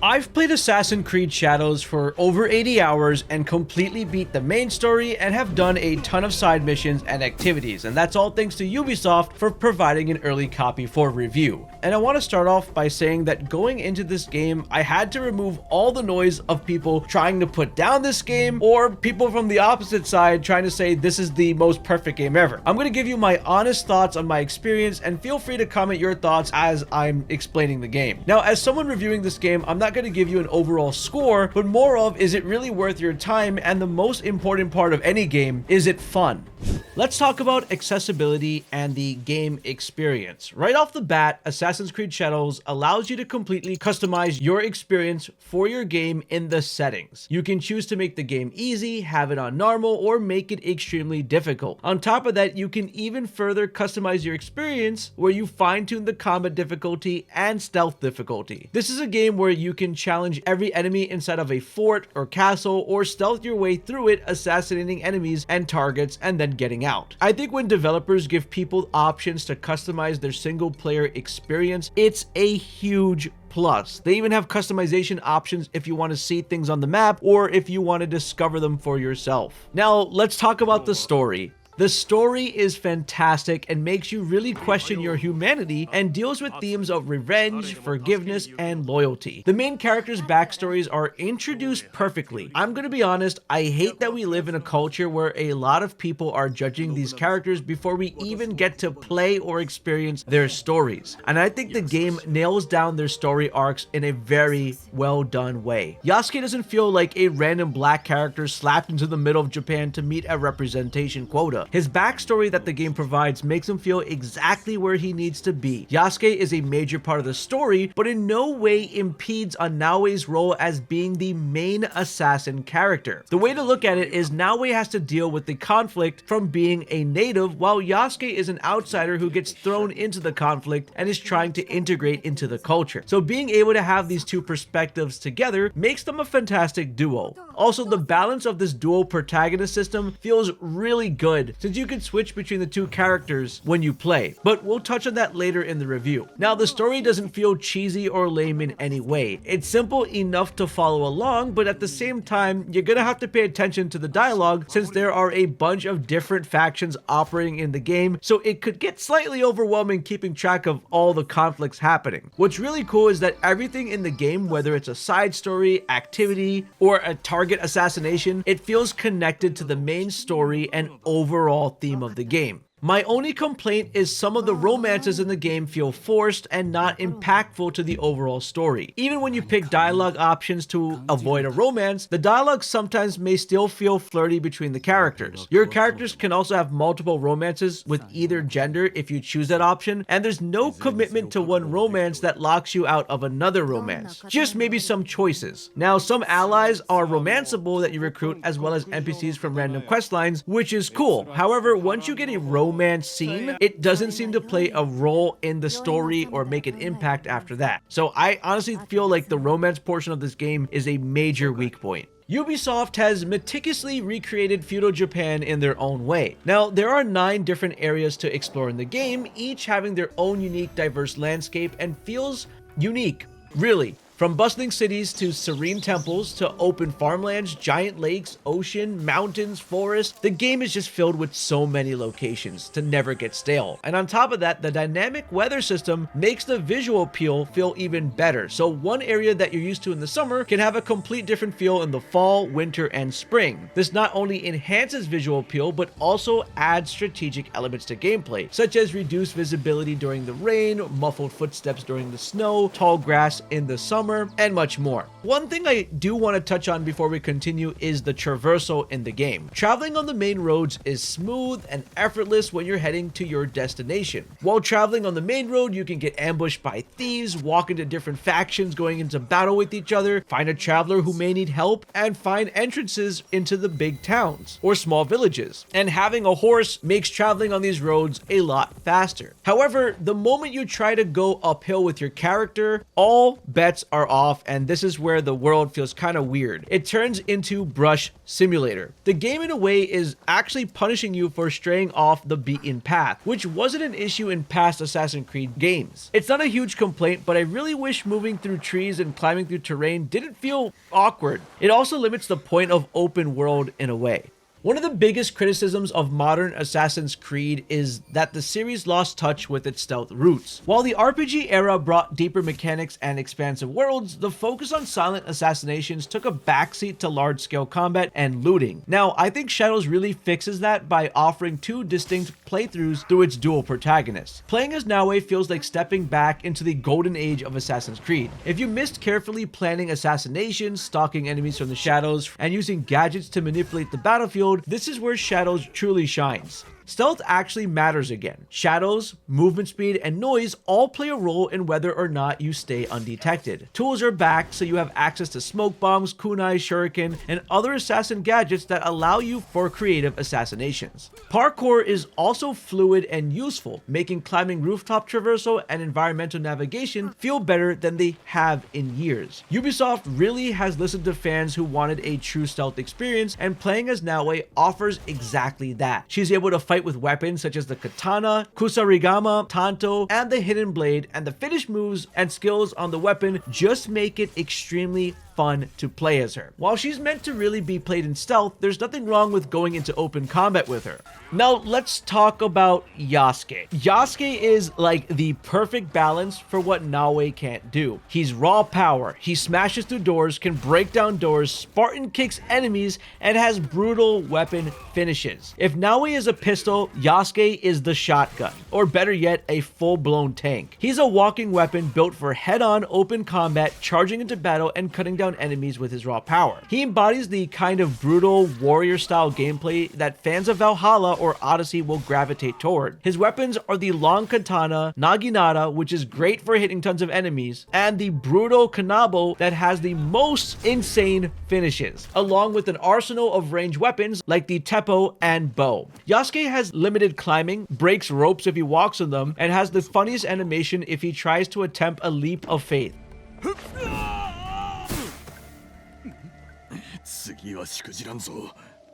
I've played Assassin's Creed Shadows for over 80 hours and completely beat the main story and have done a ton of side missions and activities, and that's all thanks to Ubisoft for providing an early copy for review. And I want to start off by saying that going into this game, I had to remove all the noise of people trying to put down this game or people from the opposite side trying to say this is the most perfect game ever. I'm going to give you my honest thoughts on my experience, and feel free to comment your thoughts as I'm explaining the game. Now, as someone reviewing this game, I'm not going to give you an overall score, but more of, is it really worth your time? And the most important part of any game, is it fun? Let's talk about accessibility and the game experience. Right off the bat, Assassin's Creed Shadows allows you to completely customize your experience for your game in the settings. You can choose to make the game easy, have it on normal, or make it extremely difficult. On top of that, you can even further customize your experience where you fine-tune the combat difficulty and stealth difficulty. This is a game where you can challenge every enemy inside of a fort or castle, or stealth your way through it, assassinating enemies and targets and then getting out. I think when developers give people options to customize their single player experience, it's a huge plus. They even have customization options if you want to see things on the map or if you want to discover them for yourself. Now, let's talk about the story. The story is fantastic and makes you really question your humanity and deals with themes of revenge, forgiveness, and loyalty. The main characters' backstories are introduced perfectly. I'm gonna be honest, I hate that we live in a culture where a lot of people are judging these characters before we even get to play or experience their stories. And I think the game nails down their story arcs in a very well done way. Yasuke doesn't feel like a random black character slapped into the middle of Japan to meet a representation quota. His backstory that the game provides makes him feel exactly where he needs to be. Yasuke is a major part of the story, but in no way impedes on Naoe's role as being the main assassin character. The way to look at it is Naoe has to deal with the conflict from being a native, while Yasuke is an outsider who gets thrown into the conflict and is trying to integrate into the culture. So being able to have these two perspectives together makes them a fantastic duo. Also, the balance of this dual protagonist system feels really good, since you can switch between the two characters when you play, but we'll touch on that later in the review. Now, the story doesn't feel cheesy or lame in any way. It's simple enough to follow along, but at the same time, you're gonna have to pay attention to the dialogue since there are a bunch of different factions operating in the game, so it could get slightly overwhelming keeping track of all the conflicts happening. What's really cool is that everything in the game, whether it's a side story, activity, or a target assassination, it feels connected to the main story and overall theme of the game. My only complaint is some of the romances in the game feel forced and not impactful to the overall story. Even when you pick dialogue options to avoid a romance, the dialogue sometimes may still feel flirty between the characters. Your characters can also have multiple romances with either gender if you choose that option, and there's no commitment to one romance that locks you out of another romance. Just maybe some choices. Now, some allies are romanceable that you recruit, as well as NPCs from random questlines, which is cool. However, once you get a romance scene, it doesn't seem to play a role in the story or make an impact after that. So I honestly feel like the romance portion of this game is a major weak point. Ubisoft has meticulously recreated feudal Japan in their own way. Now, there are 9 different areas to explore in the game, each having their own unique, diverse landscape and feels unique, really. From bustling cities to serene temples to open farmlands, giant lakes, ocean, mountains, forests, the game is just filled with so many locations to never get stale. And on top of that, the dynamic weather system makes the visual appeal feel even better. So one area that you're used to in the summer can have a complete different feel in the fall, winter, and spring. This not only enhances visual appeal, but also adds strategic elements to gameplay, such as reduced visibility during the rain, muffled footsteps during the snow, tall grass in the summer, and much more. One thing I do want to touch on before we continue is the traversal in the game. Traveling on the main roads is smooth and effortless when you're heading to your destination. While traveling on the main road, you can get ambushed by thieves, walk into different factions going into battle with each other, find a traveler who may need help, and find entrances into the big towns or small villages. And having a horse makes traveling on these roads a lot faster. However, the moment you try to go uphill with your character, all bets are are off, and this is where the world feels kind of weird. It turns into Brush Simulator. The game in a way is actually punishing you for straying off the beaten path, which wasn't an issue in past Assassin's Creed games. It's not a huge complaint, but I really wish moving through trees and climbing through terrain didn't feel awkward. It also limits the point of open world in a way. One of the biggest criticisms of modern Assassin's Creed is that the series lost touch with its stealth roots. While the RPG era brought deeper mechanics and expansive worlds, the focus on silent assassinations took a backseat to large-scale combat and looting. Now, I think Shadows really fixes that by offering two distinct playthroughs through its dual protagonists. Playing as Naoe feels like stepping back into the golden age of Assassin's Creed. If you missed carefully planning assassinations, stalking enemies from the shadows, and using gadgets to manipulate the battlefield, this is where Shadows truly shines. Stealth actually matters again. Shadows, movement speed, and noise all play a role in whether or not you stay undetected. Tools are back, so you have access to smoke bombs, kunai, shuriken, and other assassin gadgets that allow you for creative assassinations. Parkour is also fluid and useful, making climbing rooftop traversal and environmental navigation feel better than they have in years. Ubisoft really has listened to fans who wanted a true stealth experience, and playing as Naoe offers exactly that. She's able to fight with weapons such as the katana, kusarigama, tanto, and the hidden blade, and the finish moves and skills on the weapon just make it extremely fun to play as her. While she's meant to really be played in stealth, there's nothing wrong with going into open combat with her. Now let's talk about Yasuke. Yasuke is like the perfect balance for what Naoe can't do. He's raw power, he smashes through doors, can break down doors, Spartan kicks enemies, and has brutal weapon finishes. If Naoe is a pistol, Yasuke is the shotgun, or better yet, a full-blown tank. He's a walking weapon built for head-on open combat, charging into battle and cutting down enemies with his raw power. He embodies the kind of brutal warrior-style gameplay that fans of Valhalla or Odyssey will gravitate toward. His weapons are the long katana, naginata, which is great for hitting tons of enemies, and the brutal kanabo that has the most insane finishes, along with an arsenal of ranged weapons like the teppo and bow. Yasuke has limited climbing, breaks ropes if he walks on them, and has the funniest animation if he tries to attempt a leap of faith.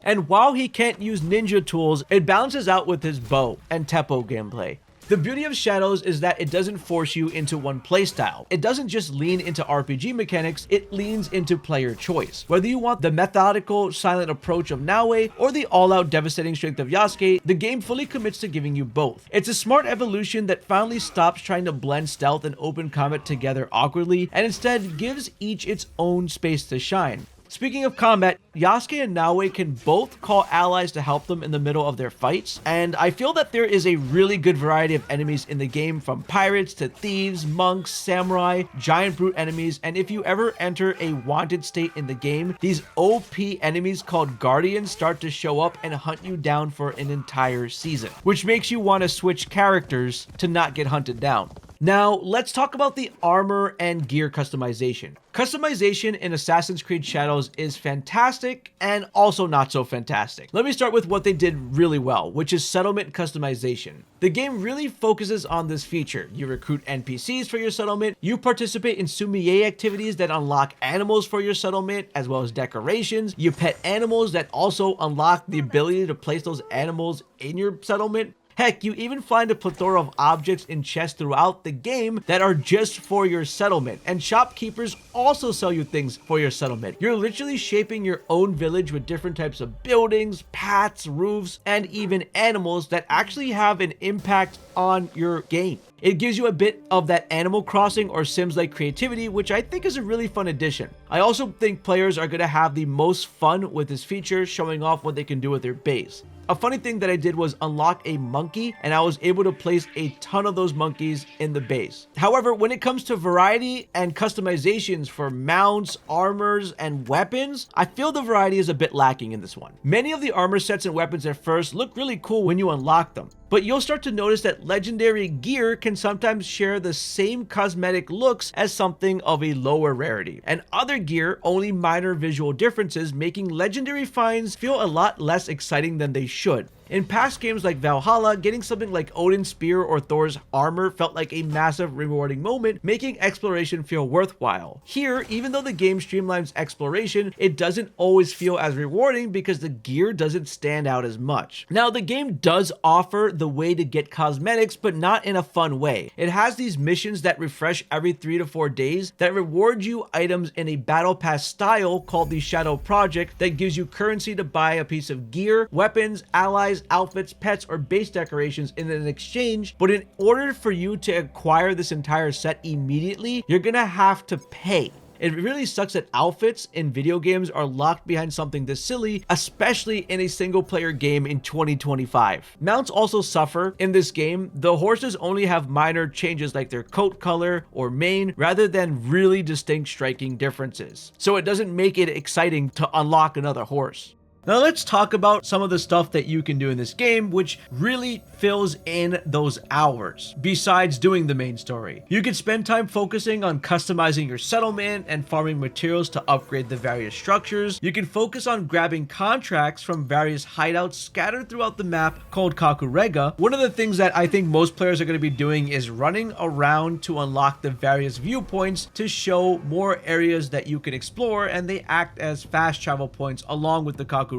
And while he can't use ninja tools, it balances out with his bow and teppo gameplay. The beauty of Shadows is that it doesn't force you into one playstyle. It doesn't just lean into RPG mechanics, it leans into player choice. Whether you want the methodical, silent approach of Naoe or the all-out devastating strength of Yasuke, the game fully commits to giving you both. It's a smart evolution that finally stops trying to blend stealth and open combat together awkwardly, and instead gives each its own space to shine. Speaking of combat, Yasuke and Naoe can both call allies to help them in the middle of their fights, and I feel that there is a really good variety of enemies in the game, from pirates to thieves, monks, samurai, giant brute enemies, and if you ever enter a wanted state in the game, these OP enemies called guardians start to show up and hunt you down for an entire season, which makes you want to switch characters to not get hunted down. Now, let's talk about the armor and gear customization. Customization in Assassin's Creed Shadows is fantastic and also not so fantastic. Let me start with what they did really well, which is settlement customization. The game really focuses on this feature. You recruit NPCs for your settlement, you participate in sommelier activities that unlock animals for your settlement, as well as decorations, you pet animals that also unlock the ability to place those animals in your settlement. Heck, you even find a plethora of objects in chests throughout the game that are just for your settlement, and shopkeepers also sell you things for your settlement. You're literally shaping your own village with different types of buildings, paths, roofs, and even animals that actually have an impact on your game. It gives you a bit of that Animal Crossing or Sims-like creativity, which I think is a really fun addition. I also think players are going to have the most fun with this feature, showing off what they can do with their base. A funny thing that I did was unlock a monkey, and I was able to place a ton of those monkeys in the base. However, when it comes to variety and customizations for mounts, armors, and weapons, I feel the variety is a bit lacking in this one. Many of the armor sets and weapons at first look really cool when you unlock them, but you'll start to notice that legendary gear can sometimes share the same cosmetic looks as something of a lower rarity, and other gear only minor visual differences, making legendary finds feel a lot less exciting than they should. In past games like Valhalla, getting something like Odin's spear or Thor's armor felt like a massive rewarding moment, making exploration feel worthwhile. Here, even though the game streamlines exploration, it doesn't always feel as rewarding because the gear doesn't stand out as much. Now, the game does offer the way to get cosmetics, but not in a fun way. It has these missions that refresh every 3 to 4 days that reward you items in a battle pass style called the Shadow Project that gives you currency to buy a piece of gear, weapons, allies, outfits, pets, or base decorations in an exchange. But in order for you to acquire this entire set immediately, you're gonna have to pay. It really sucks that outfits in video games are locked behind something this silly, especially in a single player game in 2025. Mounts also suffer in this game. The horses only have minor changes like their coat color or mane rather than really distinct striking differences. So it doesn't make it exciting to unlock another horse. Now let's talk about some of the stuff that you can do in this game, which really fills in those hours, besides doing the main story. You can spend time focusing on customizing your settlement and farming materials to upgrade the various structures. You can focus on grabbing contracts from various hideouts scattered throughout the map called Kakurega. One of the things that I think most players are going to be doing is running around to unlock the various viewpoints to show more areas that you can explore, and they act as fast travel points along with the Kakuregas.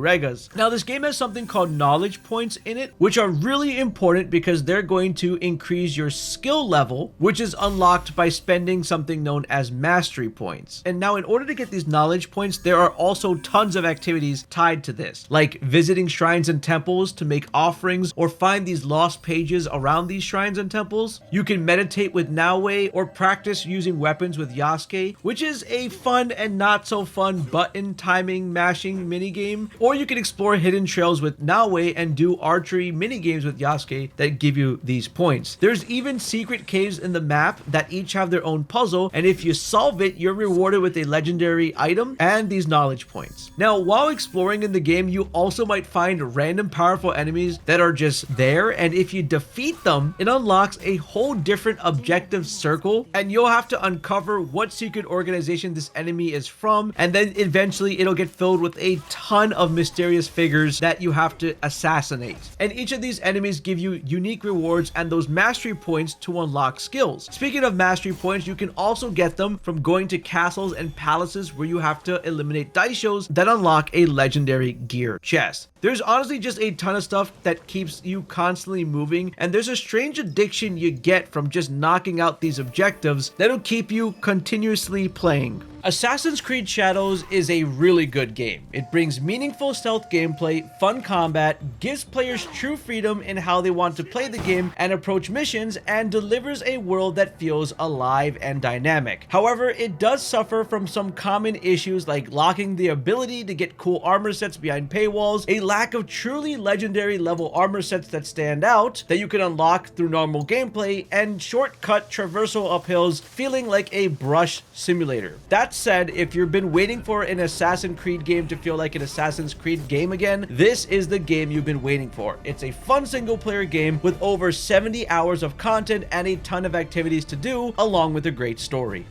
Now, this game has something called knowledge points in it, which are really important because they're going to increase your skill level, which is unlocked by spending something known as mastery points. And now, in order to get these knowledge points, there are also tons of activities tied to this, like visiting shrines and temples to make offerings or find these lost pages around these shrines and temples. You can meditate with Naoe or practice using weapons with Yasuke, which is a fun and not so fun button timing mashing minigame. Or you can explore hidden trails with Naoe and do archery minigames with Yasuke that give you these points. There's even secret caves in the map that each have their own puzzle, and if you solve it, you're rewarded with a legendary item and these knowledge points. Now, while exploring in the game, you also might find random powerful enemies that are just there, and if you defeat them, it unlocks a whole different objective circle, and you'll have to uncover what secret organization this enemy is from, and then eventually it'll get filled with a ton of mysterious figures that you have to assassinate. And each of these enemies give you unique rewards and those mastery points to unlock skills. Speaking of mastery points, you can also get them from going to castles and palaces where you have to eliminate dice shows that unlock a legendary gear chest. There's honestly just a ton of stuff that keeps you constantly moving, and there's a strange addiction you get from just knocking out these objectives that'll keep you continuously playing. Assassin's Creed Shadows is a really good game. It brings meaningful stealth gameplay, fun combat, gives players true freedom in how they want to play the game and approach missions, and delivers a world that feels alive and dynamic. However, it does suffer from some common issues like locking the ability to get cool armor sets behind paywalls, a lack of truly legendary level armor sets that stand out that you can unlock through normal gameplay, and shortcut traversal uphills feeling like a brush simulator. That said, if you've been waiting for an Assassin's Creed game to feel like an Assassin's Creed game again, this is the game you've been waiting for. It's a fun single player game with over 70 hours of content and a ton of activities to do, along with a great story.